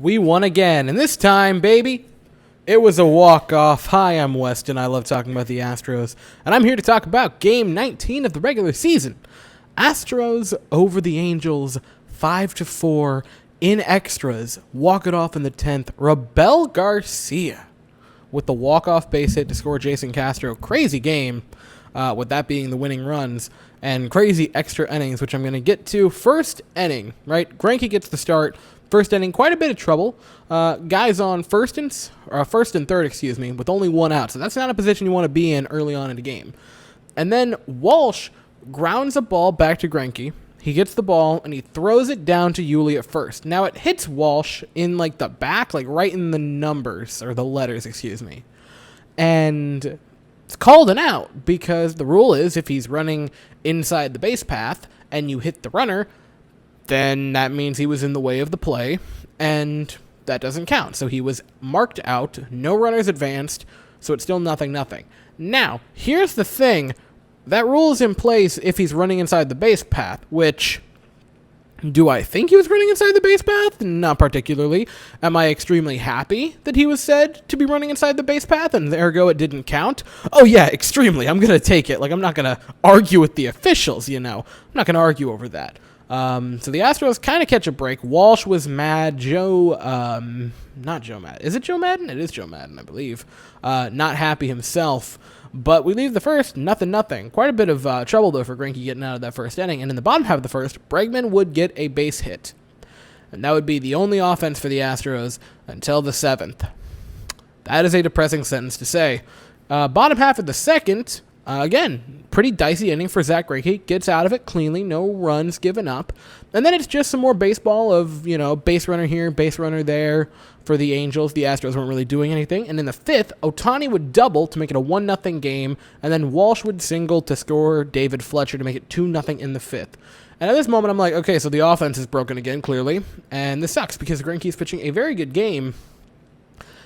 We won again, and this time, baby, it was a walk-off. Hi, I'm Weston. I love talking about the Astros, and I'm here to talk about Game 19 of the regular season. Astros over the Angels, 5-4 in extras. Walk it off in the 10th. Rabel Garcia with the walk-off base hit to score Jason Castro. Crazy game, with that being the winning runs, and crazy extra innings, which I'm going to get to. First inning, right? Greinke gets the start. First inning, quite a bit of trouble. Guys on first and third, with only one out. So that's not a position you want to be in early on in the game. And then Walsh grounds a ball back to Greinke. He gets the ball, and he throws it down to Yuli at first. Now, it hits Walsh in, the back, right in the numbers, or the letters, And it's called an out, because the rule is if he's running inside the base path, and you hit the runner, then that means he was in the way of the play, and that doesn't count. So he was marked out, no runners advanced, so it's still 0-0. Now, here's the thing. That rule is in place if he's running inside the base path, which, do I think he was running inside the base path? Not particularly. Am I extremely happy that he was said to be running inside the base path, and ergo it didn't count? Oh yeah, extremely. I'm going to take it. I'm not going to argue with the officials, I'm not going to argue over that. So the Astros kind of catch a break. Walsh was mad. Not Joe Madden. Is it Joe Madden? It is Joe Madden, I believe. Not happy himself. But we leave the first, 0-0. Quite a bit of trouble, though, for Greinke getting out of that first inning. And in the bottom half of the first, Bregman would get a base hit. And that would be the only offense for the Astros until the 7th. That is a depressing sentence to say. Bottom half of the second, again, pretty dicey inning for Zach Greinke. Gets out of it cleanly, no runs given up. And then it's just some more baseball of, base runner here, base runner there for the Angels. The Astros weren't really doing anything. And in the 5th, Ohtani would double to make it a 1-0 game. And then Walsh would single to score David Fletcher to make it 2-0 in the 5th. And at this moment, I'm like, okay, so the offense is broken again, clearly. And this sucks because Greinke's pitching a very good game.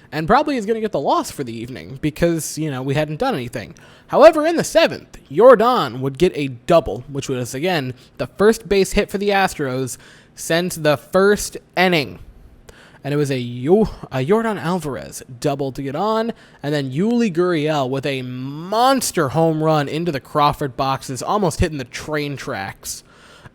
And probably is going to get the loss for the evening because, we hadn't done anything. However, in the 7th, Jordan would get a double, which was, again, the first base hit for the Astros since the first inning. And it was a Jordan Alvarez double to get on, and then Yuli Gurriel with a monster home run into the Crawford boxes, almost hitting the train tracks.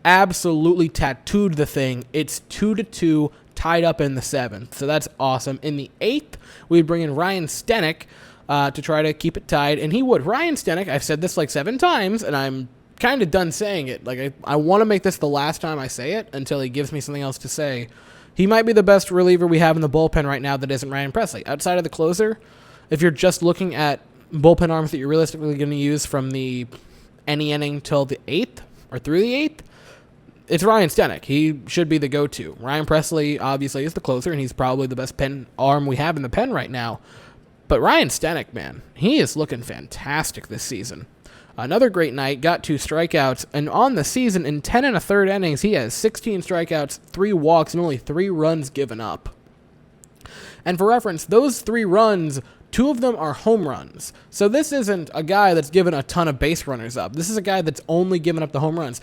Absolutely tattooed the thing. It's 2-2. Tied up in the 7th, so that's awesome. In the 8th, we'd bring in Ryan Stenek to try to keep it tied, and he would. Ryan Stenek, I've said this 7 times, and I'm kind of done saying it. I want to make this the last time I say it until he gives me something else to say. He might be the best reliever we have in the bullpen right now that isn't Ryan Presley. Outside of the closer, if you're just looking at bullpen arms that you're realistically going to use from the any inning till the 8th or through the 8th, it's Ryan Stenek. He should be the go-to. Ryan Presley, obviously, is the closer, and he's probably the best pen arm we have in the pen right now. But Ryan Stenek, man, he is looking fantastic this season. Another great night, got 2 strikeouts, and on the season, in 10 1/3 innings, he has 16 strikeouts, 3 walks, and only 3 runs given up. And for reference, those 3 runs, 2 of them are home runs. So this isn't a guy that's given a ton of base runners up. This is a guy that's only given up the home runs.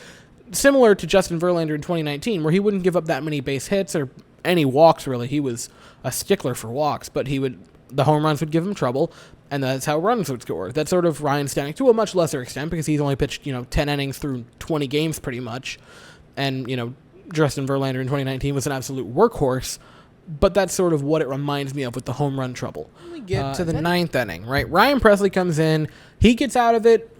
Similar to Justin Verlander in 2019, where he wouldn't give up that many base hits or any walks, really. He was a stickler for walks, but the home runs would give him trouble, and that's how runs would score. That's sort of Ryan Stenek to a much lesser extent, because he's only pitched, 10 innings through 20 games pretty much. And, Justin Verlander in 2019 was an absolute workhorse, but that's sort of what it reminds me of with the home run trouble. We get to the 9th inning, right? Ryan Presley comes in, he gets out of it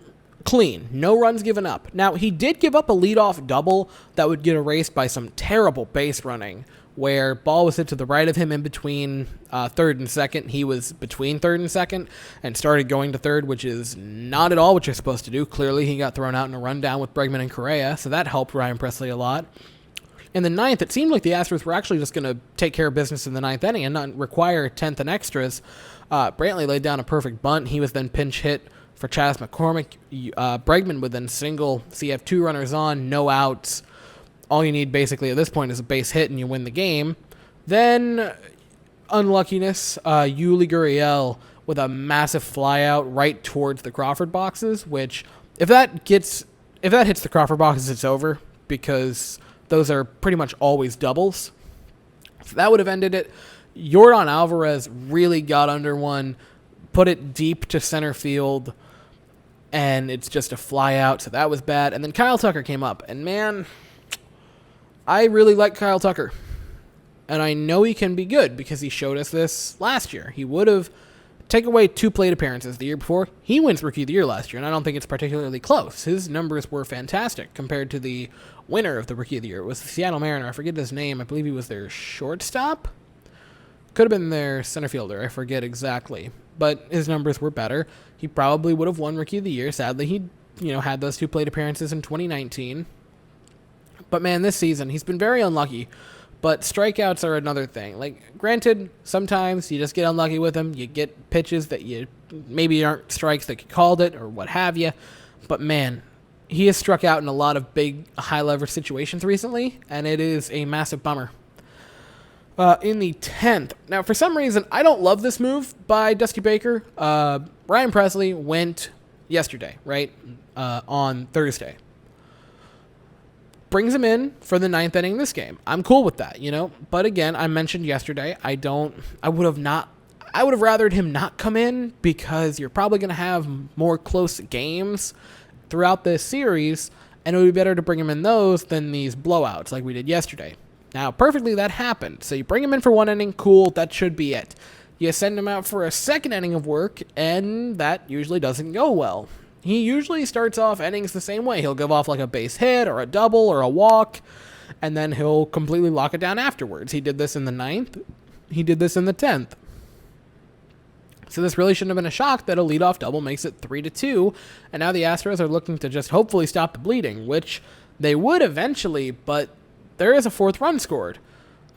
clean, no runs given up. Now, he did give up a leadoff double that would get erased by some terrible base running, where ball was hit to the right of him in between third and second. He was between third and second and started going to third, which is not at all what you're supposed to do. Clearly, he got thrown out in a rundown with Bregman and Correa, so that helped Ryan Presley a lot. In the 9th, it seemed like the Astros were actually just going to take care of business in the 9th inning and not require 10th and extras. Brantley laid down a perfect bunt. He was then pinch hit for Chas McCormick. Bregman would then single, so you have 2 runners on, no outs. All you need basically at this point is a base hit and you win the game. Then, unluckiness, Yuli Gurriel with a massive flyout right towards the Crawford boxes, which if that hits the Crawford boxes, it's over, because those are pretty much always doubles. So that would have ended it. Yordan Alvarez really got under one, put it deep to center field, and it's just a fly out, so that was bad. And then Kyle Tucker came up, and man, I really like Kyle Tucker. And I know he can be good because he showed us this last year. He would have taken away 2 plate appearances the year before. He wins Rookie of the Year last year, and I don't think it's particularly close. His numbers were fantastic compared to the winner of the Rookie of the Year. It was the Seattle Mariner. I forget his name. I believe he was their shortstop. Could have been their center fielder. I forget exactly. But his numbers were better. He probably would have won Rookie of the Year. Sadly, he had those 2 plate appearances in 2019. But man, this season, he's been very unlucky. But strikeouts are another thing. Like, granted, sometimes you just get unlucky with them. You get pitches that you maybe aren't strikes that you called it or what have you. But man, he has struck out in a lot of big, high-lever situations recently, and it is a massive bummer. In the 10th. Now, for some reason, I don't love this move by Dusty Baker. Ryan Presley went yesterday, right? On Thursday. Brings him in for the 9th inning this game. I'm cool with that, But again, I mentioned yesterday, I would have rathered him not come in because you're probably going to have more close games throughout this series, and it would be better to bring him in those than these blowouts like we did yesterday. Now, perfectly, that happened. So you bring him in for 1 inning, cool, that should be it. You send him out for a 2nd inning of work, and that usually doesn't go well. He usually starts off innings the same way. He'll give off like a base hit or a double or a walk, and then he'll completely lock it down afterwards. He did this in the 9th. He did this in the 10th. So this really shouldn't have been a shock that a leadoff double makes it 3-2, and now the Astros are looking to just hopefully stop the bleeding, which they would eventually, but there is a 4th run scored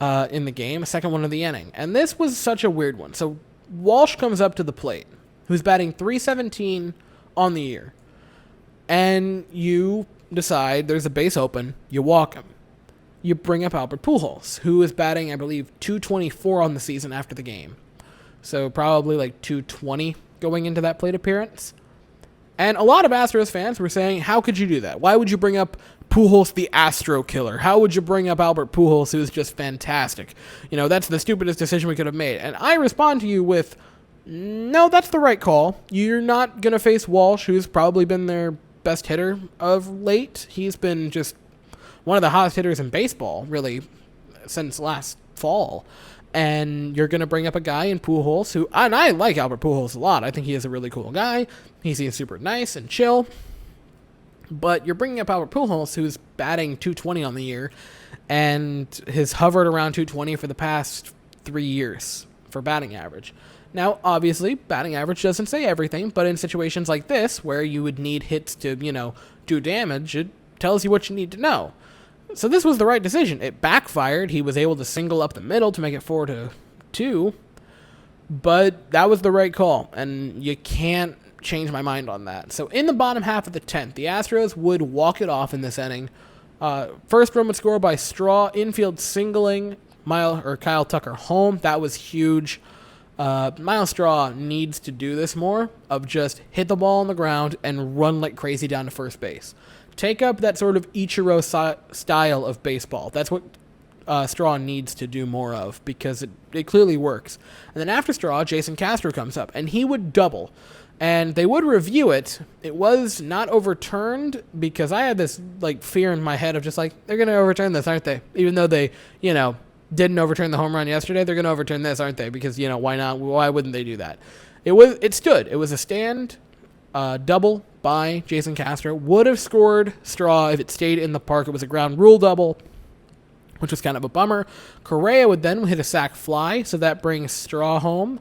in the game, a 2nd one of the inning. And this was such a weird one. So Walsh comes up to the plate, who's batting .317 on the year. And you decide there's a base open, you walk him. You bring up Albert Pujols, who is batting, I believe, .224 on the season after the game. So probably like .220 going into that plate appearance. And a lot of Astros fans were saying, how could you do that? Why would you bring up Pujols, the Astro killer? How would you bring up Albert Pujols, who's just fantastic? That's the stupidest decision we could have made. And I respond to you with, no, that's the right call. You're not going to face Walsh, who's probably been their best hitter of late. He's been just one of the hottest hitters in baseball, really, since last fall. And you're going to bring up a guy in Pujols who, and I like Albert Pujols a lot. I think he is a really cool guy. He seems super nice and chill. But you're bringing up Albert Pujols, who's batting .220 on the year and has hovered around .220 for the past 3 years for batting average. Now, obviously, batting average doesn't say everything, but in situations like this, where you would need hits to, do damage, it tells you what you need to know. So this was the right decision. It backfired. He was able to single up the middle to make it 4-2, but that was the right call, and you can't change my mind on that. So in the bottom half of the 10th, the Astros would walk it off in this inning. First run would score by Straw, infield singling Kyle Tucker home. That was huge. Miles Straw needs to do this more, of just hit the ball on the ground and run like crazy down to first base. Take up that sort of Ichiro style of baseball. That's what Straw needs to do more of, because it clearly works. And then after Straw, Jason Castro comes up, and he would double. And they would review it. It was not overturned, because I had this fear in my head of just they're going to overturn this, aren't they? Even though they, didn't overturn the home run yesterday, they're going to overturn this, aren't they? Because, why not? Why wouldn't they do that? It stood. It was a stand double by Jason Castro. Would have scored Straw if it stayed in the park. It was a ground rule double, which was kind of a bummer. Correa would then hit a sac fly, so that brings Straw home.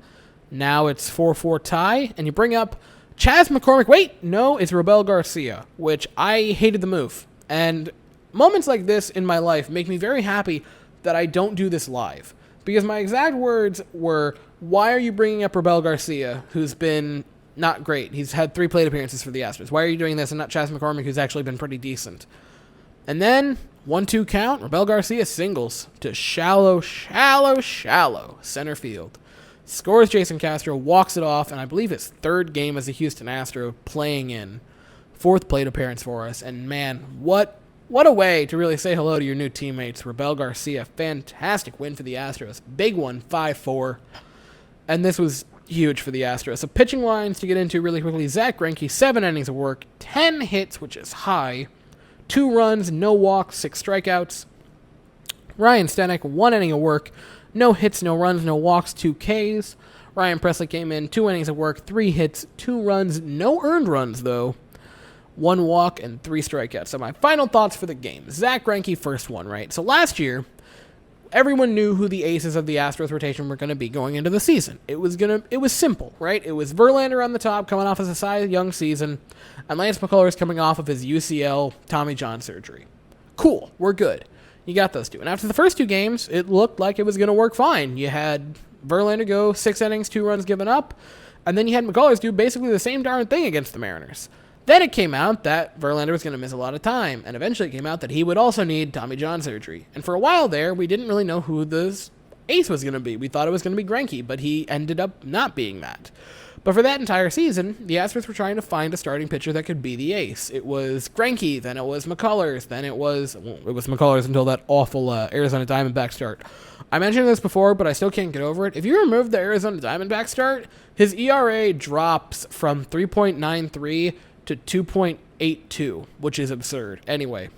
Now it's 4-4 tie, and you bring up Chas McCormick. Wait, no, it's Robel Garcia, which I hated the move. And moments like this in my life make me very happy that I don't do this live. Because my exact words were, why are you bringing up Robel Garcia, who's been not great? He's had 3 plate appearances for the Astros. Why are you doing this and not Chas McCormick, who's actually been pretty decent? And then, 1-2 count, Robel Garcia singles to shallow center field. Scores Jason Castro, walks it off, and I believe his 3rd game as a Houston Astro playing in. 4th plate appearance for us. And man, what What a way to really say hello to your new teammates. Rebel Garcia, fantastic win for the Astros. Big one, 5-4. And this was huge for the Astros. So pitching lines to get into really quickly. Zach Greinke, 7 innings of work, 10 hits, which is high. 2 runs, no walks, 6 strikeouts. Ryan Stanek, 1 inning of work, no hits, no runs, no walks, 2 Ks. Ryan Presley came in, 2 innings of work, 3 hits, 2 runs, no earned runs, though. 1 walk and 3 strikeouts. So my final thoughts for the game. Zach Greinke, first one, right? So last year, everyone knew who the aces of the Astros rotation were going to be going into the season. It was simple, right? It was Verlander on the top, coming off of a Cy Young season, and Lance McCullers coming off of his UCL Tommy John surgery. Cool, we're good. You got those two. And after the first 2 games, it looked like it was going to work fine. You had Verlander go 6 innings, 2 runs given up, and then you had McCullers do basically the same darn thing against the Mariners. Then it came out that Verlander was going to miss a lot of time, and eventually it came out that he would also need Tommy John surgery. And for a while there, we didn't really know who the ace was going to be. We thought it was going to be Greinke, but he ended up not being that. But for that entire season, the Astros were trying to find a starting pitcher that could be the ace. It was Greinke, then it was McCullers, then it was McCullers until that awful Arizona Diamondback start. I mentioned this before, but I still can't get over it. If you remove the Arizona Diamondback start, his ERA drops from 3.93 to 2.82, which is absurd. Anyway,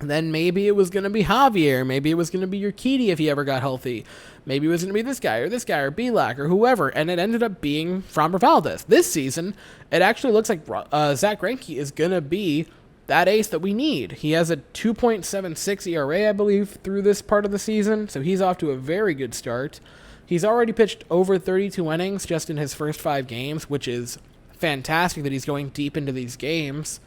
then maybe it was going to be Javier. Maybe it was going to be Urquidy if he ever got healthy. Maybe it was going to be this guy or Belak or whoever, and it ended up being Framber Valdez. This season, it actually looks like Zach Greinke is going to be that ace that we need. He has a 2.76 ERA, I believe, through this part of the season, so he's off to a very good start. He's already pitched over 32 innings just in his first 5 games, which is fantastic that he's going deep into these games.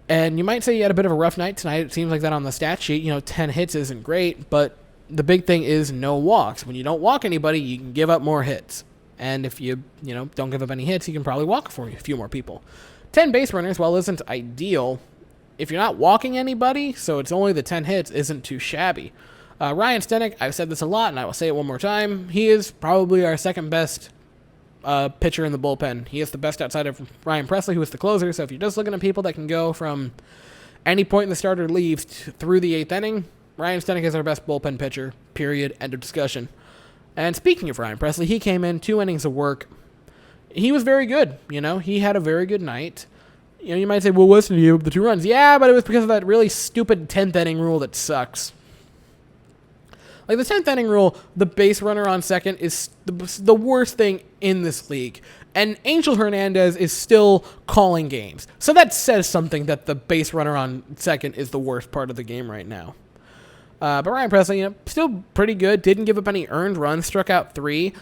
And you might say he had a bit of a rough night tonight. It seems like that on the stat sheet. 10 hits isn't great, but the big thing is no walks. When you don't walk anybody, you can give up more hits. And if you don't give up any hits, you can probably walk for a few more people. 10 base runners, while isn't ideal, if you're not walking anybody, so it's only the 10 hits, isn't too shabby. Ryan Stanek, I've said this a lot, and I will say it one more time. He is probably our second best pitcher in the bullpen. He is the best outside of Ryan Presley, who is the closer. So if you're just looking at people that can go from any point in the start or leave through the 8th inning, Ryan Stanek is our best bullpen pitcher, period, end of discussion. And speaking of Ryan Presley, he came in 2 innings of work. He was very good. He had a very good night. You might say, well, listen to you, the 2 runs. Yeah, but it was because of that really stupid 10th inning rule that sucks. Like the 10th inning rule, the base runner on second is the worst thing in this league. And Angel Hernandez is still calling games. So that says something that the base runner on second is the worst part of the game right now. But Ryan Presley, still pretty good. Didn't give up any earned runs, struck out 3.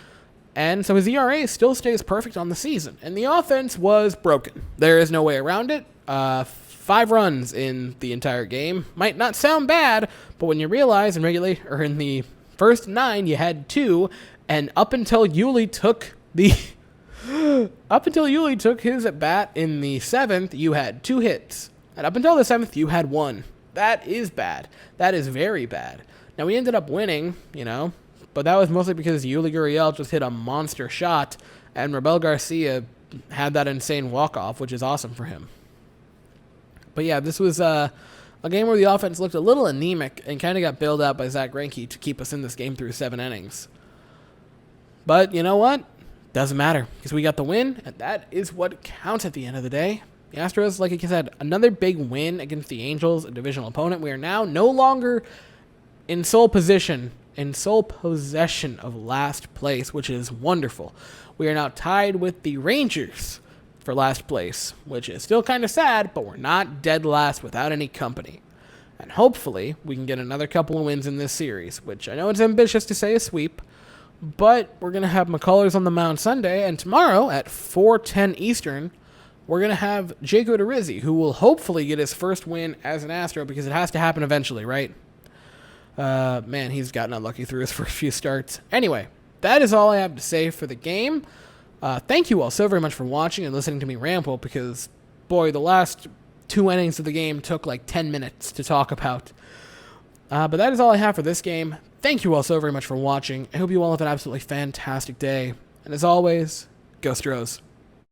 And so his ERA still stays perfect on the season. And the offense was broken. There is no way around it. 5 runs in the entire game. Might not sound bad, but when you realize in the first 9 you had 2, and up until Yuli took his at bat in the 7th, you had 2 hits. And up until the 7th, you had 1. That is bad. That is very bad. Now we ended up winning, but that was mostly because Yuli Gurriel just hit a monster shot, and Rebel Garcia had that insane walk-off, which is awesome for him. But yeah, this was a game where the offense looked a little anemic and kind of got bailed out by Zach Greinke to keep us in this game through 7 innings. But you know what? Doesn't matter because we got the win, and that is what counts at the end of the day. The Astros, like I said, another big win against the Angels, a divisional opponent. We are now no longer in sole possession of last place, which is wonderful. We are now tied with the Rangers for last place, which is still kind of sad, but we're not dead last without any company. And hopefully, we can get another couple of wins in this series, which I know it's ambitious to say a sweep, but we're going to have McCullers on the mound Sunday, and tomorrow at 4:10 Eastern, we're going to have Jake Odorizzi, who will hopefully get his first win as an Astro, because it has to happen eventually, right? Man, he's gotten unlucky through his first few starts. Anyway, that is all I have to say for the game. Thank you all so very much for watching and listening to me ramble, because, boy, the last 2 innings of the game took like 10 minutes to talk about. But that is all I have for this game. Thank you all so very much for watching. I hope you all have an absolutely fantastic day. And as always, go Astros.